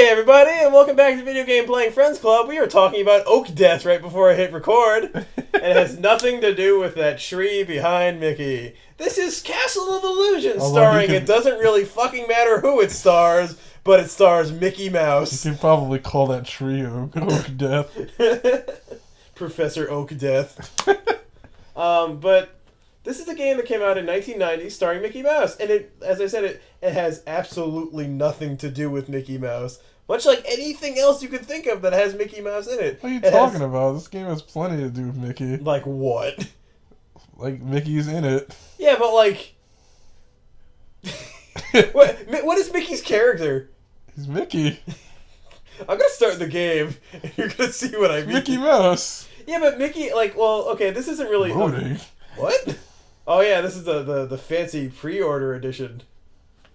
Hey everybody, and welcome back to Video Game Playing Friends Club. We were talking about oak death right before I hit record, and it has nothing to do with that tree behind Mickey. This is Castle of Illusion, starring, it doesn't really fucking matter who it stars, but it stars Mickey Mouse. You can probably call that tree oak death. Professor Oak Death. But this is a game that came out in 1990 starring Mickey Mouse, and it, as I said, it has absolutely nothing to do with Mickey Mouse. Much like anything else you could think of that has Mickey Mouse in it. What are you talking about? This game has plenty to do with Mickey. Like what? Like Mickey's in it. Yeah, but like... what is Mickey's character? He's Mickey. I'm gonna start the game, and you're gonna see what I mean. Mickey Mouse. Yeah, but Mickey, like, well, okay, this isn't really... Loading. What? Oh yeah, this is the fancy pre-order edition.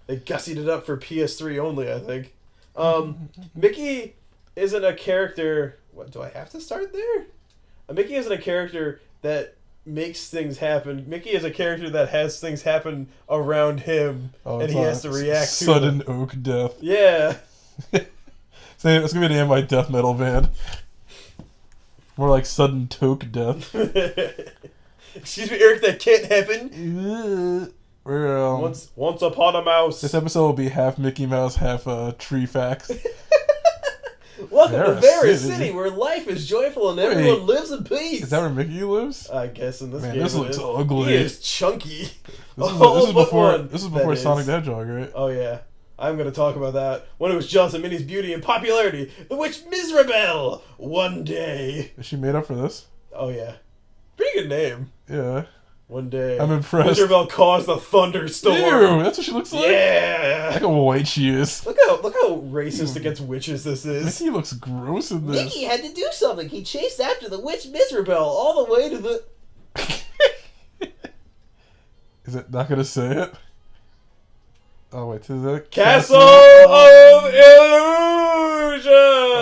They gussied it up for PS3 only, I think. Mickey isn't a character... What, do I have to start there? Mickey isn't a character that makes things happen. Mickey is a character that has things happen around him, and he has to react to sudden them. oak death. Yeah. It's gonna be the name of my death metal band. More like sudden toke death. Excuse me, Eric, that can't happen. We're, once upon a mouse. This episode will be half Mickey Mouse, half tree facts. Welcome to Vera City, where life is joyful and everyone lives in peace. Is that where Mickey lives? I guess in this game. This looks ugly. He is chunky. This is before Sonic the Hedgehog, right? Oh yeah. I'm going to talk about that. When it was Johnson Minnie's beauty and popularity, the witch Miserable, one day. Is she made up for this? Oh yeah. Pretty good name. Yeah. One day. I'm impressed. Miserable caused a thunderstorm. Ew, that's what she looks like? Yeah. Look how white she is. Look how racist against witches this is. Mickey looks gross in this. Mickey had to do something. He chased after the witch Miserable all the way to the... Is it not going to say it? Oh, wait, to the Castle of Illusion!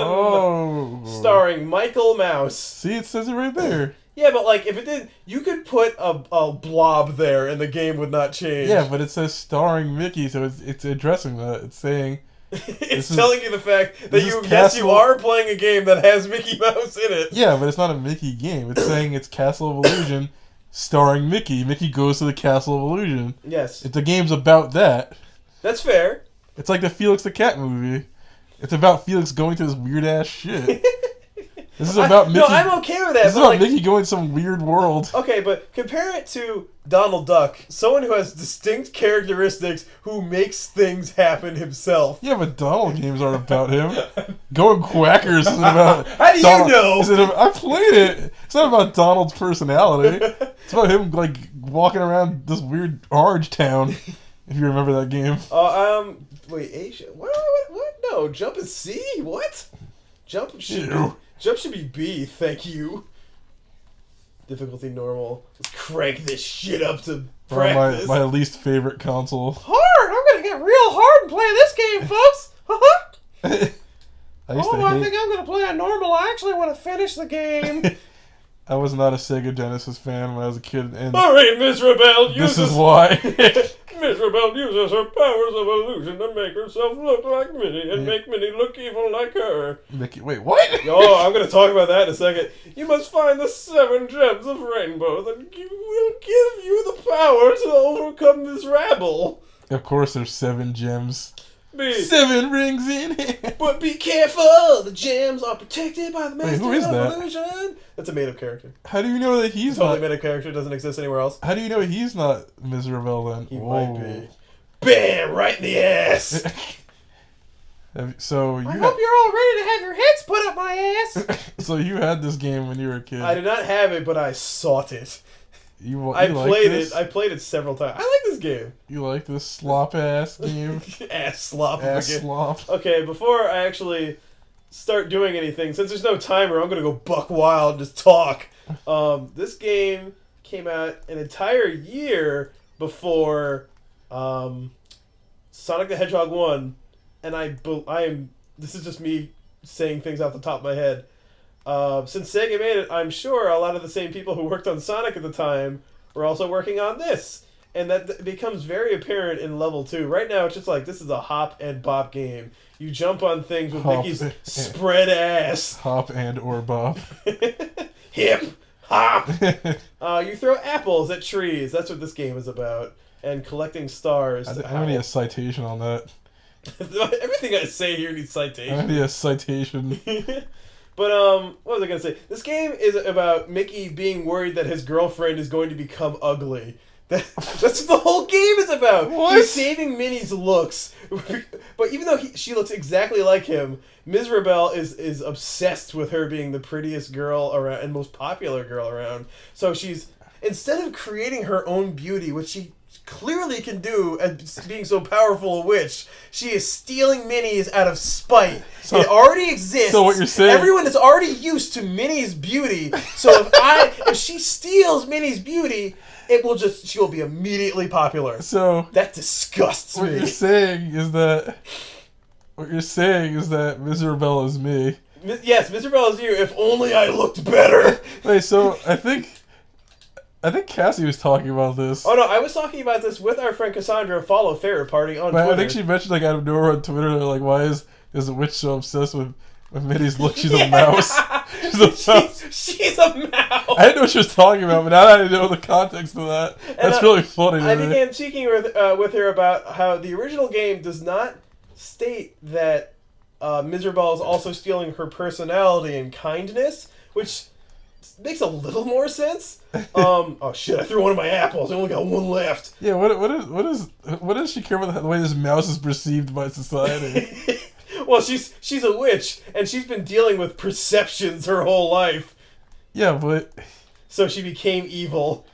Oh. Starring Michael Mouse. See, it says it right there. Yeah, but like, if it did, you could put a blob there and the game would not change. Yeah, but it says starring Mickey, so it's addressing that. It's saying... It's telling you the fact that you are playing a game that has Mickey Mouse in it. Yeah, but it's not a Mickey game. It's saying it's Castle of Illusion starring Mickey. Mickey goes to the Castle of Illusion. Yes. The game's about that. That's fair. It's like the Felix the Cat movie. It's about Felix going to this weird ass shit. This is about Mickey. No, I'm okay with that. This is about Mickey going to some weird world. Okay, but compare it to Donald Duck, someone who has distinct characteristics, who makes things happen himself. Yeah, but Donald games aren't about him. Going Quackers isn't about. How do you know? I played it. It's not about Donald's personality. It's about him like walking around this weird orange town. If you remember that game. Wait, Asia? What? No, jump is C? What? Jump should be B, thank you. Difficulty normal. Let's crank this shit up to practice. My least favorite console. Hard! I'm gonna get real hard and play this game, folks! I think I'm gonna play on normal. I actually want to finish the game. I was not a Sega Genesis fan when I was a kid, and alright, Miserable uses... This is why. Miserable uses her powers of illusion to make herself look like Minnie and make Minnie look evil like her. Mickey, wait, what? Oh, I'm going to talk about that in a second. You must find the 7 gems of rainbow that will give you the power to overcome this rabble. Of course there's 7 gems. 7 rings in hand. But be careful! The gems are protected by the master who is of that? illusion. That's a made-up character. How do you know that he's totally made-up character, doesn't exist anywhere else. How do you know he's not Miserable then? He might be. Bam! Right in the ass! So I hope you're all ready to have your heads put up my ass! So you had this game when you were a kid. I did not have it, but I sought it. I played it several times. I like this game. You like this slop-ass game? Ass slop. Slop. Okay, before I actually start doing anything, since there's no timer, I'm going to go buck wild and just talk. This game came out an entire year before Sonic the Hedgehog 1, and this is just me saying things off the top of my head. Since Sega made it, I'm sure a lot of the same people who worked on Sonic at the time were also working on this. and that becomes very apparent in level 2. Right now, it's just like, this is a hop and bop game. You jump on things with Mickey's spread ass. Hop and or bop. Hip, hop. You throw apples at trees. That's what this game is about. And collecting stars. I need a citation on that. Everything I say here needs citation. I need a citation. But, what was I going to say? This game is about Mickey being worried that his girlfriend is going to become ugly. That's what the whole game is about. What? He's saving Minnie's looks. But even though she looks exactly like him, Mizrabel is obsessed with her being the prettiest girl around and most popular girl around. So she's, instead of creating her own beauty, which she clearly can do as being so powerful a witch, she is stealing Minnie's out of spite. It already exists. So what you're saying, everyone is already used to Minnie's beauty. So if she steals Minnie's beauty, she will be immediately popular. So that disgusts me. What you're saying is that Mizrabel is me. Yes, Mizrabel is you. If only I looked better. Wait, so I think Cassie was talking about this. Oh no, I was talking about this with our friend Cassandra, follow Favorite Party on Twitter. I think she mentioned like out of nowhere on Twitter, like, why is a witch so obsessed with Minnie's look? She's a mouse. She's a mouse. I didn't know what she was talking about, but now I know the context of that. That's really funny. I began speaking with her about how the original game does not state that Mizrabel is also stealing her personality and kindness, which makes a little more sense. Oh shit! I threw one of my apples. I only got one left. Yeah. What does she care about the way this mouse is perceived by society? Well, she's a witch, and she's been dealing with perceptions her whole life. Yeah, but so she became evil.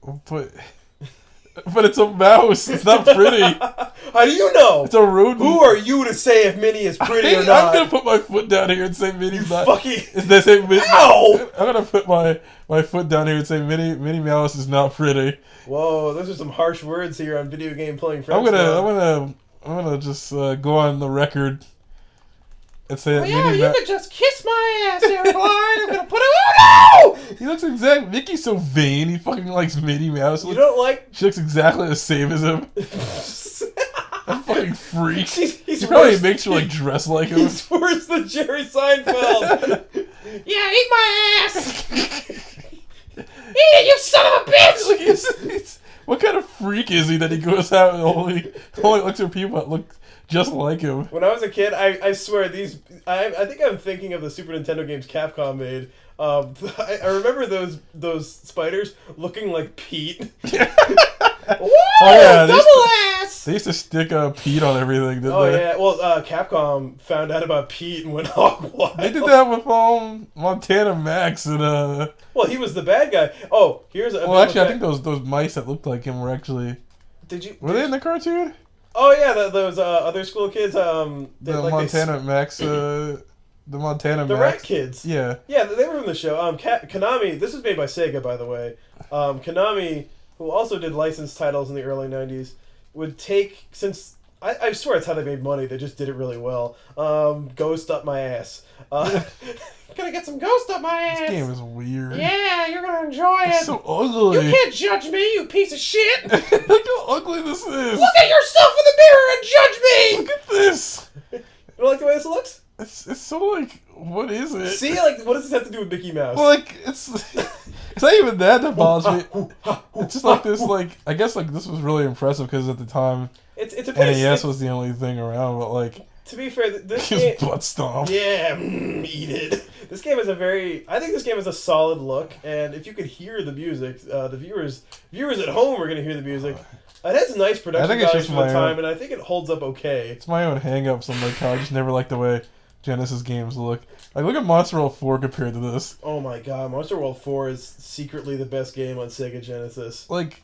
But it's a mouse. It's not pretty. How do you know? It's a rodent. Who are you to say if Minnie is pretty or not? I'm gonna put my foot down here and say Minnie's not. Fucking. Ow! I'm gonna put my foot down here and say Minnie Mouse is not pretty. Whoa, those are some harsh words here on Video Game Playing Friends. I'm gonna just go on the record and say that you could just kiss my ass, Airline. I'm gonna put it. Oh no! He looks exactly. Mickey's so vain. He fucking likes Minnie Mouse. You don't like? She looks exactly the same as him. That fucking freak. He probably makes her like dress like him. He's worse than Jerry Seinfeld. Yeah, eat my ass. Eat it, you son of a bitch. What kind of freak is he that he goes out and only looks at people that look just like him? When I was a kid, I swear I think I'm thinking of the Super Nintendo games Capcom made. I remember those spiders looking like Pete. Whoa, double ass! They used to stick Pete on everything, didn't they? Oh yeah, well, Capcom found out about Pete and went hog wild. They did that with Montana Max and Well, he was the bad guy. Oh, here's a. Well, actually, I think those mice that looked like him were actually. Were they in the cartoon? Oh yeah, those other school kids. The Montana Max. The Max. Rat Kids. Yeah. Yeah, they were from the show. Konami. This was made by Sega, by the way. Konami, who also did licensed titles in the early '90s, would take, since I swear it's how they made money. They just did it really well. Ghost up my ass. Gonna get some ghost up my ass. This game is weird. Yeah, you're gonna enjoy it. It's so ugly. You can't judge me, you piece of shit. Look how ugly this is. Look at yourself in the mirror and judge me. Look at this. You don't like the way this looks? It's so like, what is it? See, like, what does this have to do with Mickey Mouse? Well, like, it's not even that bothers me. It's just like this, like, I guess like this was really impressive because at the time, it's a NES was the only thing around. But like, to be fair, this game, butt stomp. Yeah, eat it. This game is I think this game is a solid look, and if you could hear the music, the viewers at home are gonna hear the music. It has nice production values for the time, and I think it holds up okay. It's my own hang-ups. I'm like, how I just never liked the way Genesis games look. Like, look at Monster World 4 compared to this. Oh my god, Monster World 4 is secretly the best game on Sega Genesis. Like,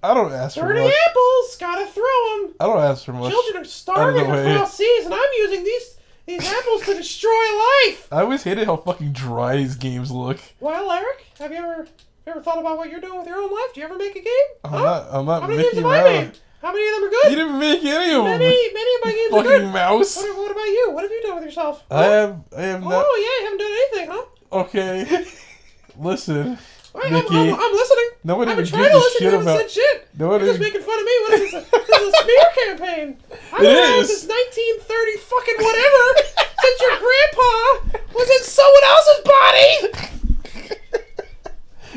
I don't ask for much. 30 apples! Gotta throw them! I don't ask for much. Children are starving across seas, and I'm using these apples to destroy life! I always hated how fucking dry these games look. Well, Eric, have you ever thought about what you're doing with your own life? Do you ever make a game? I'm not How many Mickey games have I made? How many of them are good? You didn't make any of them. Many of my games are good. Fucking mouse. What about you? What have you done with yourself? I have not. Oh, yeah, you haven't done anything, huh? Okay. Listen. Mickey. I'm listening. Nobody I've been even trying gives to a listen. shit You haven't about. said shit. Nobody. You're just making fun of me. What is this? This is a smear campaign. I've been around is. since 1930 fucking whatever. Since your grandpa was in someone else's body.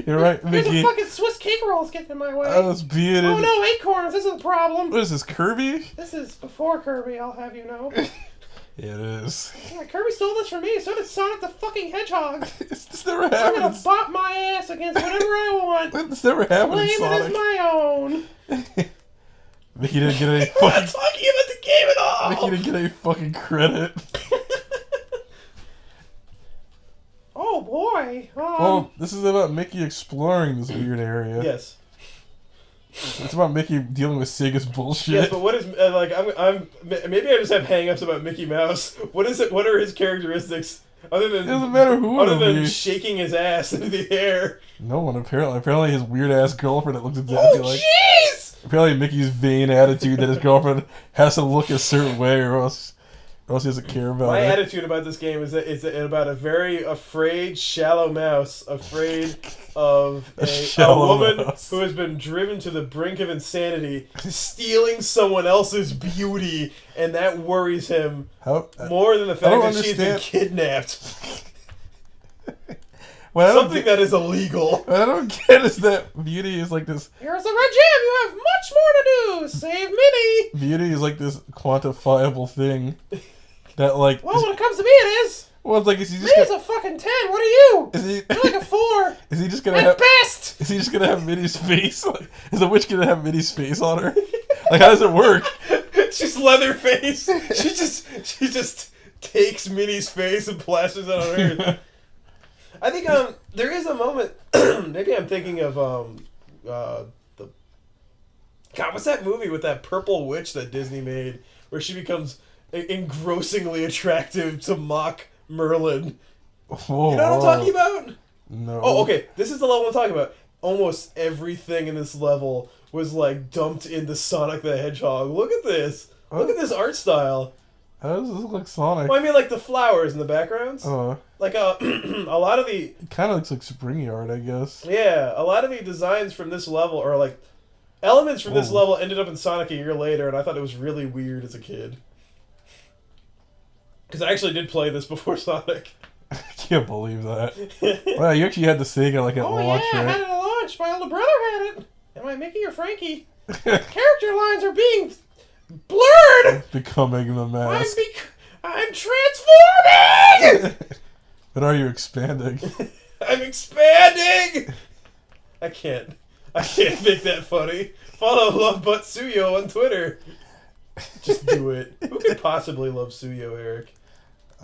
You're right, Here's Mickey. a fucking Swiss cake rolls getting in my way. Oh, that's beautiful. Oh no, acorns. This is the problem. What is this, Kirby? This is before Kirby, I'll have you know. Yeah, it is. Yeah, Kirby stole this from me. So did Sonic the fucking Hedgehog. This never I'm happened. gonna bop my ass against whatever I want. This never happened Claim in it as Sonic. my own. Mickey didn't get any We're not fucking. talking about the game at all. Mickey didn't get any fucking credit. Oh boy. Well, this is about Mickey exploring this weird area. Yes. It's about Mickey dealing with Sega's bullshit. Yes, but what is like? I'm maybe I just have hang-ups about Mickey Mouse. What is it? What are his characteristics other than? It doesn't matter who Other it'll than be. shaking his ass into the air. No one apparently. Apparently his weird ass girlfriend that looks exactly Oh like. jeez! Apparently Mickey's vain attitude that his girlfriend has to look a certain way or else he doesn't care about My it. attitude about this game is that it's about a very afraid, shallow mouse, afraid of a shallow woman mouse. who has been driven to the brink of insanity, stealing someone else's beauty, and that worries him How? more than the I fact don't that she's been understand- kidnapped. What I don't Something get, that is illegal. what I don't get is that beauty is like this. Here's the red gem. You have much more to do. Save Minnie. Beauty is like this quantifiable thing that like. Well, when it comes to me, it is. Well, it's like is he just Minnie's gonna, a fucking 10. What are you? is he You're like a 4. is he just gonna At have best. is he just gonna have Minnie's face? Like, is the witch gonna have Minnie's face on her? Like how does it work? She's Leatherface. She just takes Minnie's face and plasters it on her. I think there is a moment. Maybe I'm thinking of the God. What's that movie with that purple witch that Disney made, where she becomes engrossingly attractive to mock Merlin? Whoa, You know what I'm talking about? No. Oh, okay. This is the level I'm talking about. Almost everything in this level was like dumped into Sonic the Hedgehog. Look at this. Look at this art style. How does this look like Sonic? Well, I mean, like the flowers in the backgrounds. Oh, Like a lot of the it kind of looks like spring yard, I guess. a lot of the designs from this level are like elements from this Whoa. level ended up in Sonic a year later, and I thought it was really weird as a kid. Because I actually did play this before Sonic. I can't believe that. Wow, you actually had the Sega like at Oh launch, yeah, I right? had it at launch. My older brother had it. Am I Mickey or Frankie? Character lines are being blurred. Becoming the mask. I'm transforming. But are you expanding? I'm expanding. I can't make that funny. Follow Love But Suyo on Twitter. Just do it. Who could possibly love Suyo, Eric?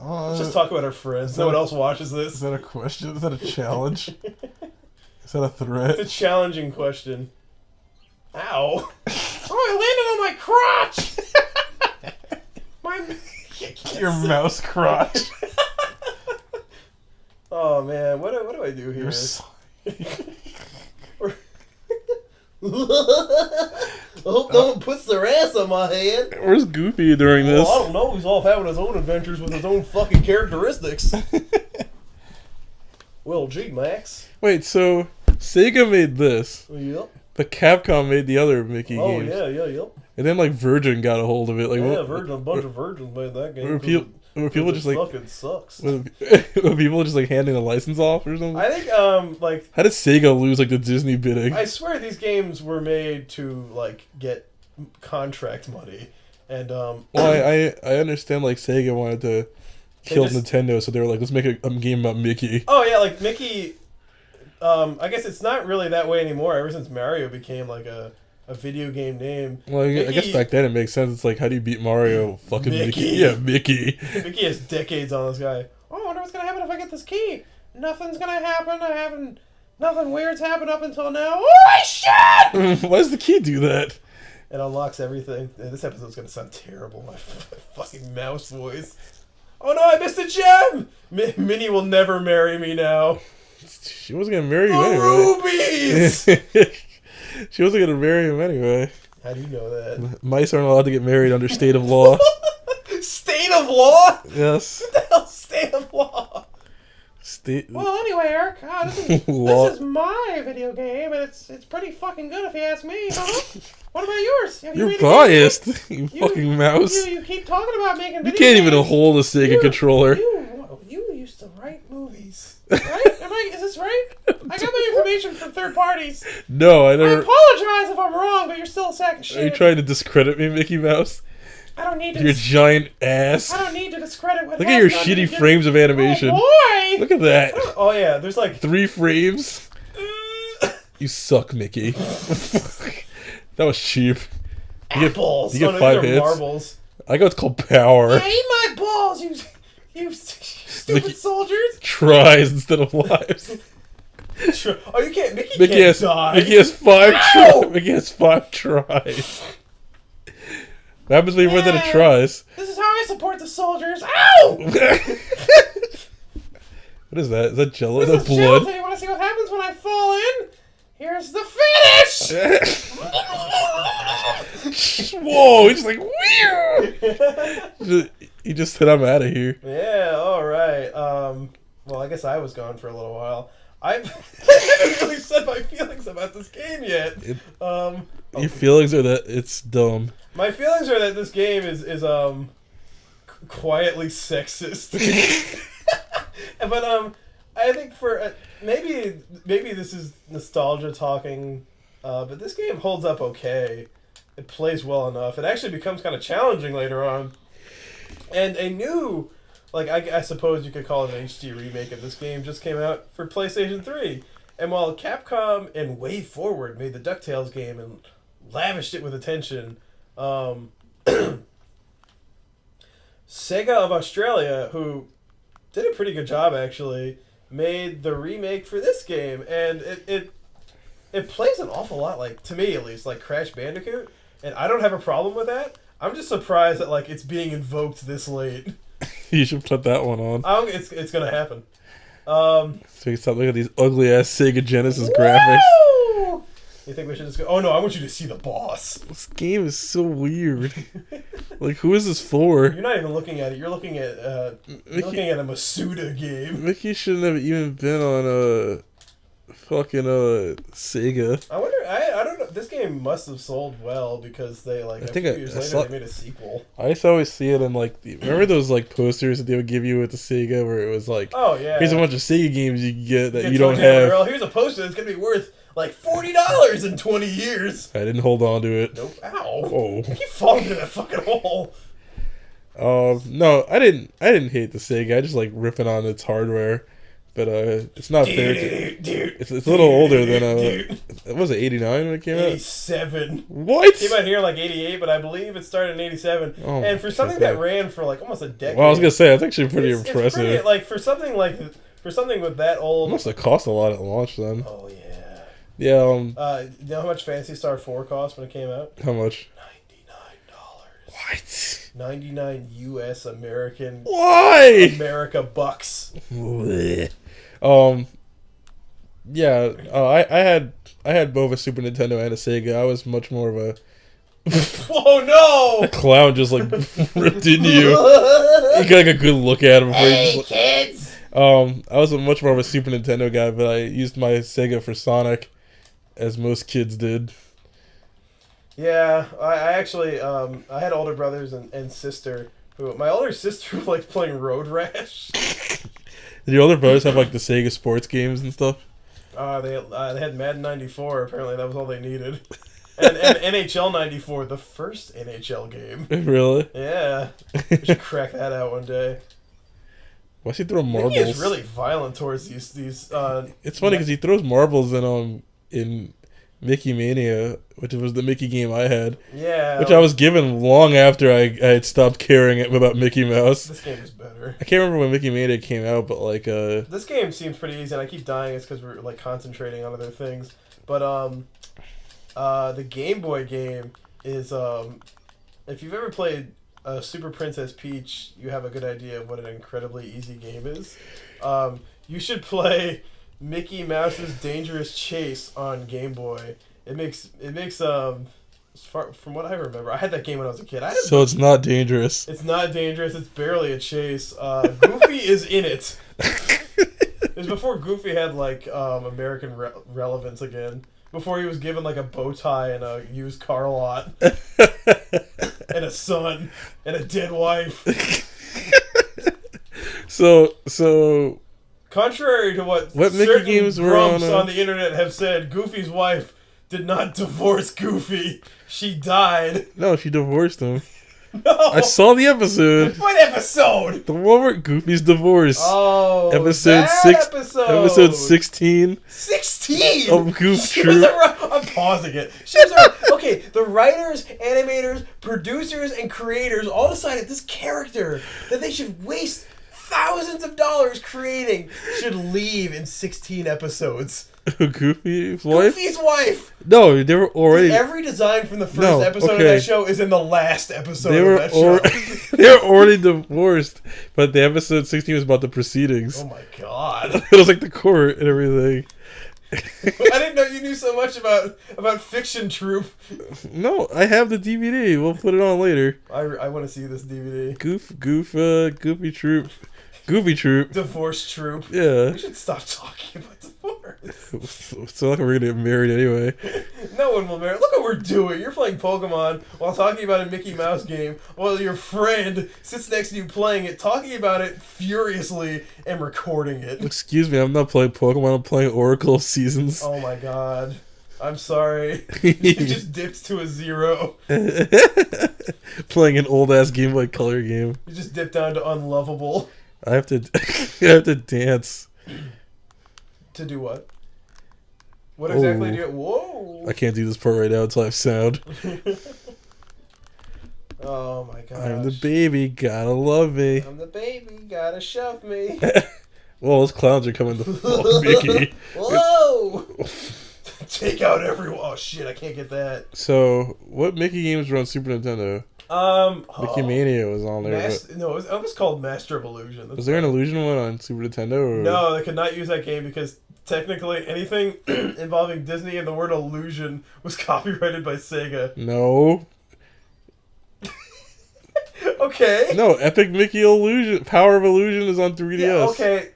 Let's just talk about our friends. No one else watches Is this. that a question? Is that a challenge? Is that a threat? It's a challenging question. Ow. Oh, I landed on my crotch. Your mouse crotch. Oh man, what do I do here? You're so- I hope no one puts their ass on my head. Where's Goofy during this? Well, I don't know. He's off having his own adventures with his own fucking characteristics. Well, gee, Max. Wait, so Sega made this, Yep. but Capcom made the other Mickey Oh, games. yep. And then like Virgin got a hold of it. Like, Yeah, what, Virgin, a bunch of virgins made that game. were people just like fucking sucks. were people just like handing the license off or something? I think like How did Sega lose like the Disney bidding? I swear these games were made to like get contract money, and Well, I understand like Sega wanted to kill just- Nintendo, so they were like, let's make a game about Mickey. oh yeah, like Mickey. I guess it's not really that way anymore. Ever since Mario became like a video game name. Well, I guess Mickey- back then it makes sense. It's like, how do you beat Mario? Fucking Mickey. Mickey. Yeah, Mickey. Mickey has decades on this guy. Oh, I wonder what's gonna happen if I get this key. Nothing's gonna happen. Nothing weird's happened up until now. Oh shit! Why does the key do that? It unlocks everything. This episode's gonna sound terrible. My fucking mouse voice. Oh no, I missed a gem! Minnie will never marry me now. She wasn't gonna marry you The anyway. rubies! She wasn't gonna marry him anyway. How do you know that? Mice aren't allowed to get married under state of law. State of law? Yes. What the hell, state of law? Well, anyway, Eric, this is my video game, and it's pretty fucking good if you ask me. Huh? What about yours? You're biased, you fucking mouse. You keep talking about making video You can't games. even hold a Sega controller. You used to write movies, right? Is this right? I got my information from third parties. No, I never. I apologize if I'm wrong, but you're still a sack of shit. Are you trying to discredit me, Mickey Mouse? I don't need to. Your giant ass. I don't need to discredit what. Look at your shitty frames of animation. Oh boy! Look at that. Oh yeah, there's like 3 frames. You suck, Mickey. That was cheap. apples. You get 5 hits. Marbles. I got it's called power. I eat my balls, you stupid Mickey soldiers. tries instead of lives. Oh, you can't. Mickey can't die. Mickey has 5 Mickey has 5 tries. What happens when you run out of tries? This is how I support the soldiers. Ow! What is that? Is that jello? Is This that is blood? Chelsea. You want to see what happens when I fall in? Here's the finish! Whoa, he's like, weird! He just said, I'm out of here. Yeah, alright. Well, I guess I was gone for a little while. I haven't really said my feelings about this game yet. Your feelings are that it's dumb. My feelings are that this game is quietly sexist. But I think for maybe this is nostalgia talking, but this game holds up okay. It plays well enough. It actually becomes kind of challenging later on, and a new, like I suppose you could call it an HD remake of this game, just came out for PlayStation 3. And while Capcom and Way Forward made the DuckTales game and lavished it with attention, Sega of Australia, who did a pretty good job actually, made the remake for this game, and it plays an awful lot like, to me at least, like Crash Bandicoot, and I don't have a problem with that. I'm just surprised that like it's being invoked this late. You should put that one on. It's gonna happen. So you can stop looking at these ugly ass Sega Genesis graphics. You think we should just go? Oh no, I want you to see the boss. This game is so weird. Like, who is this for? You're not even looking at it. You're looking at a Masuda game. Mickey shouldn't have even been on fucking Sega. I wonder. I don't know. This game must have sold well because they like a few years later they made a sequel. I used to always see it in like remember those like posters that they would give you with the Sega where it was like, oh yeah, here's a bunch of Sega games you can get that you don't have. Girl, here's a poster that's gonna be worth like $40 in 20 years. I didn't hold on to it. Nope. Ow. Oh. I keep falling into that fucking hole. No, I didn't hate the Sega. I just like ripping on its hardware. But it's not fair. It's a little older than was it 89 when it came out? 87. What? It came out here in like 88, but I believe it started in 87. Oh, and for something that ran for like almost a decade. Well, I was gonna say that's actually pretty impressive. It's pretty, like for something with that old. It must have cost a lot at launch then. Oh yeah. Yeah. You know how much Phantasy Star 4 cost when it came out? How much? $99. What? 99 U.S. American. Why? America bucks. Yeah. I had both a Super Nintendo and a Sega. I was much more of a. Oh no! A clown just like ripped into you. You got like a good look at him. Hey, kids! I was much more of a Super Nintendo guy, but I used my Sega for Sonic, as most kids did. Yeah, I actually I had older brothers and sister. My older sister liked playing Road Rash. Did your older brothers have like the Sega sports games and stuff? They had Madden 94. Apparently, that was all they needed. And NHL 94, the first NHL game. Really? Yeah, we should crack that out one day. Why does he throw marbles? He is really violent towards these. It's funny because he throws marbles in Mickey Mania, which was the Mickey game I had. Yeah. Which I was given long after I had stopped caring about Mickey Mouse. This game is better. I can't remember when Mickey Mania came out, but like this game seems pretty easy, and I keep dying. It's because we're like concentrating on other things. But the Game Boy game is if you've ever played Super Princess Peach, you have a good idea of what an incredibly easy game is. You should play Mickey Mouse's Dangerous Chase on Game Boy. It makes from what I remember, I had that game when I was a kid. So it's not dangerous. It's not dangerous. It's barely a chase. Goofy is in it. It was before Goofy had like American relevance again. Before he was given like a bow tie and a used car lot, and a son and a dead wife. So. Contrary to what Mickey certain games were grumps on the internet have said, Goofy's wife did not divorce Goofy. She died. No, she divorced him. No. I saw the episode. What episode? The one where Goofy's divorced. Oh, episode Episode 16. 16 of Goof Troop. I'm pausing it. She was okay. The writers, animators, producers, and creators all decided this character that they should waste thousands of dollars creating should leave in 16 episodes. Goofy's wife? Goofy's wife! No, they were already... Every design from the first episode of that show is in the last episode of that show. They were already divorced, but the episode 16 was about the proceedings. Oh my god. It was like the court and everything. I didn't know you knew so much about Fiction Troop. No, I have the DVD. We'll put it on later. I want to see this DVD. Goofy Troop. Goofy Troop. Divorce Troop. Yeah. We should stop talking about divorce. So like we're gonna get married anyway. No one will marry. Look what we're doing. You're playing Pokemon while talking about a Mickey Mouse game, while your friend sits next to you playing it, talking about it furiously, and recording it. Excuse me, I'm not playing Pokemon. I'm playing Oracle Seasons. Oh my god. I'm sorry. You just dipped to a 0. Playing an old ass Game Boy Color game. You just dipped down to unlovable. I have to dance. To do what? What exactly do you... Whoa! I can't do this part right now until I have sound. Oh my gosh. I'm the baby, gotta love me. I'm the baby, gotta shove me. Well, those clowns are coming to fuck Mickey. Whoa! Take out everyone. Oh shit, I can't get that. So, what Mickey games were on Super Nintendo? Mickey Mania was on there. No, it was called Master of Illusion. Was there an Illusion one on Super Nintendo? Or? No, they could not use that game because technically anything involving Disney and the word illusion was copyrighted by Sega. No. Okay. No, Epic Mickey Illusion, Power of Illusion is on 3DS. Yeah, okay.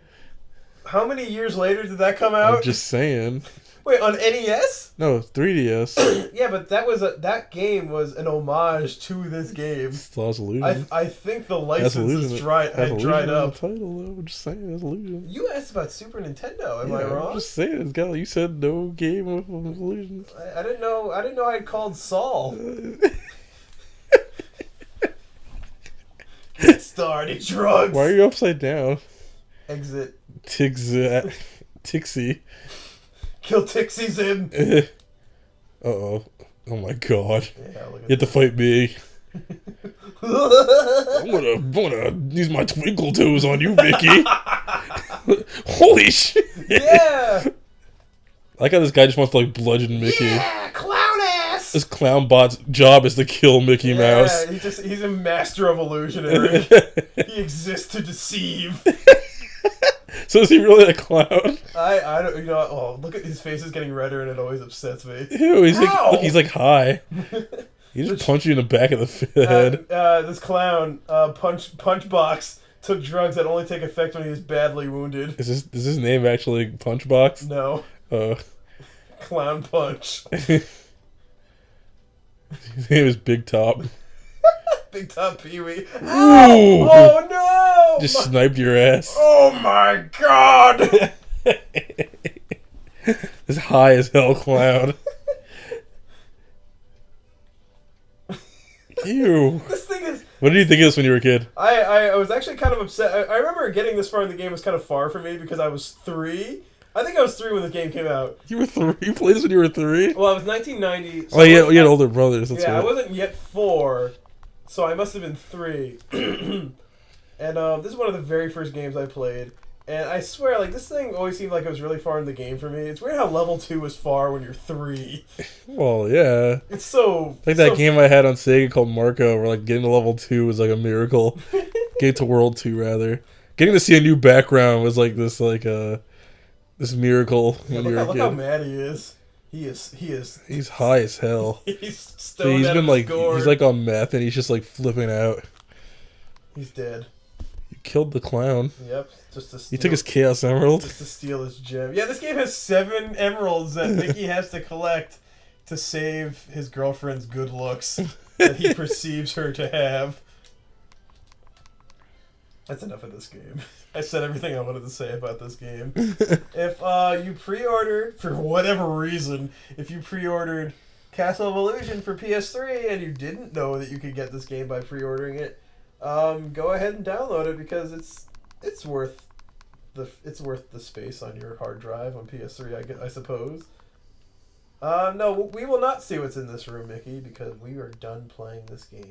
How many years later did that come out? I'm just saying. Wait, on NES? No, 3DS. Yeah, but that game was an homage to this game. Lost Illusion. I think the license had dried up. The title, though. I'm just saying, that's Illusion. You asked about Super Nintendo. Am I wrong? I'm just saying, it's got. You said no game with Illusion. I didn't know. I had called Saul. Get started, drugs. Why are you upside down? Exit. Tixie. Kill Tixie's in. Uh-oh. Oh my god. Yeah, look at you have to fight me. I'm gonna use my twinkle toes on you, Mickey. Holy shit. Yeah. I like how this guy just wants to like bludgeon Mickey. Yeah, clown ass. This clown bot's job is to kill Mickey Mouse. He's a master of illusionary. He exists to deceive. So is he really a clown? I don't, look at his face is getting redder and it always upsets me. Ew, he's like high. He just punched you in the back of the head. This clown, punch box, took drugs that only take effect when he is badly wounded. Is his name actually Punchbox? No. Clown Punch. His name is Big Top. Big Top Pee-wee. Oh no! Just sniped your ass. Oh my god! This high as hell clown. Ew. This thing is... What did you think of this when you were a kid? I was actually kind of upset. I remember getting this far in the game was kind of far for me because I was 3. I think I was 3 when the game came out. You were 3? You played this when you were 3? Well, it was 1990. So you had older brothers. That's yeah, right. I wasn't yet 4, so I must have been 3. And this is one of the very first games I played. And I swear, like, this thing always seemed like it was really far in the game for me. It's weird how level 2 is far when you're 3. Well, yeah. It's so... Like that game I had on Sega called Marco, where, like, getting to level 2 was, like, a miracle. Getting to World 2, rather. Getting to see a new background was, like, this miracle when you were a kid. Look how mad he is. He is... He's high as hell. He's stoned out of his gourd. He's, like, on meth, and he's just, like, flipping out. He's dead. You killed the clown. Yep, just to steal, He took his Chaos Emerald. just to steal his gem. Yeah, this game has 7 emeralds that Mickey has to collect to save his girlfriend's good looks that he perceives her to have. That's enough of this game. I said everything I wanted to say about this game. If you pre-ordered, for whatever reason, if you pre-ordered Castle of Illusion for PS3 and you didn't know that you could get this game by pre-ordering it, go ahead and download it because it's worth the space on your hard drive on PS3, I suppose. No, we will not see what's in this room, Mickey, because we are done playing this game.